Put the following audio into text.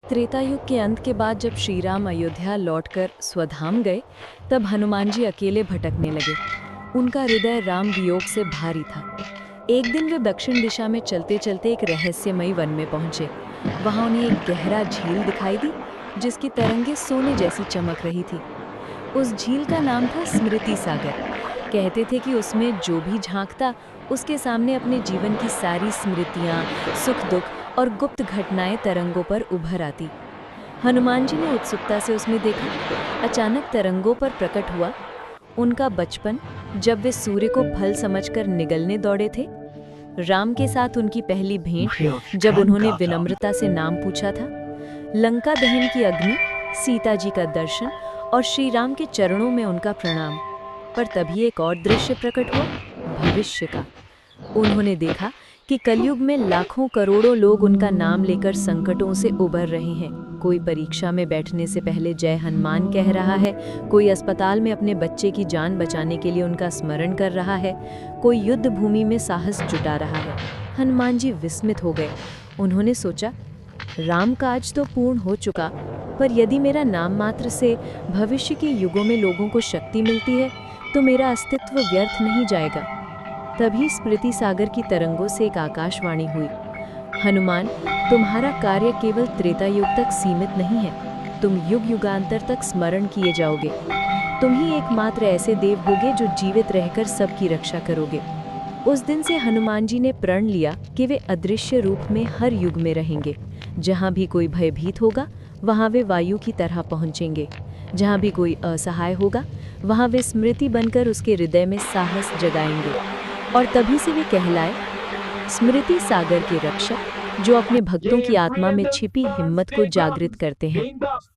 त्रेता युग के अंत के बाद जब श्री राम अयोध्या लौटकर स्वधाम गए, तब हनुमान जी अकेले भटकने लगे। उनका हृदय राम वियोग से भारी था। एक दिन वे दक्षिण दिशा में चलते चलते एक रहस्यमयी वन में पहुंचे। वहां उन्हें एक गहरा झील दिखाई दी, जिसकी तरंगें सोने जैसी चमक रही थी। उस झील का नाम था स्मृति सागर। कहते थे कि उसमें जो भी झांकता, उसके सामने अपने जीवन की सारी स्मृतियां, सुख दुख और गुप्त घटनाएं तरंगों पर उभर आती। हनुमान जी ने उत्सुकता से उसमें देखा। अचानक तरंगों पर प्रकट हुआ उनका बचपन, जब वे सूर्य को फल समझकर निगलने दौड़े थे। राम के साथ उनकी पहली भेंट, जब उन्होंने विनम्रता से नाम पूछा था। लंका दहन की अग्नि, सीता जी का दर्शन और श्री राम के चरणों में उनका प्रणाम। पर तभी एक और दृश्य प्रकट हुआ, भविष्य का। उन्होंने देखा कि कलयुग में लाखों करोड़ों लोग उनका नाम लेकर संकटों से उबर रहे हैं। कोई परीक्षा में बैठने से पहले जय हनुमान कह रहा है, कोई अस्पताल में अपने बच्चे की जान बचाने के लिए उनका स्मरण कर रहा है, कोई युद्ध भूमि में साहस जुटा रहा है। हनुमान जी विस्मित हो गए। उन्होंने सोचा, राम काज तो पूर्ण हो चुका, पर यदि मेरा नाम मात्र से भविष्य के युगों में लोगों को शक्ति मिलती है, तो मेरा अस्तित्व व्यर्थ नहीं जाएगा। तभी स्मृति सागर की तरंगों से एक आकाशवाणी हुई, हनुमान, तुम्हारा कार्य केवल त्रेता युग तक सीमित नहीं है, तुम युग युगांतर तक स्मरण किए जाओगे। तुम ही एकमात्र ऐसे देव होगे जो जीवित रहकर सबकी रक्षा करोगे। उस दिन से हनुमान जी ने प्रण लिया कि वे अदृश्य रूप में हर युग में रहेंगे। जहाँ भी कोई भयभीत होगा, वहाँ वे वायु की तरह पहुँचेंगे। जहाँ भी कोई असहाय होगा, वहाँ वे स्मृति बनकर उसके हृदय में साहस जगाएंगे। और तभी से वे कहलाए स्मृति सागर के रक्षक, जो अपने भक्तों की आत्मा में छिपी हिम्मत को जागृत करते हैं।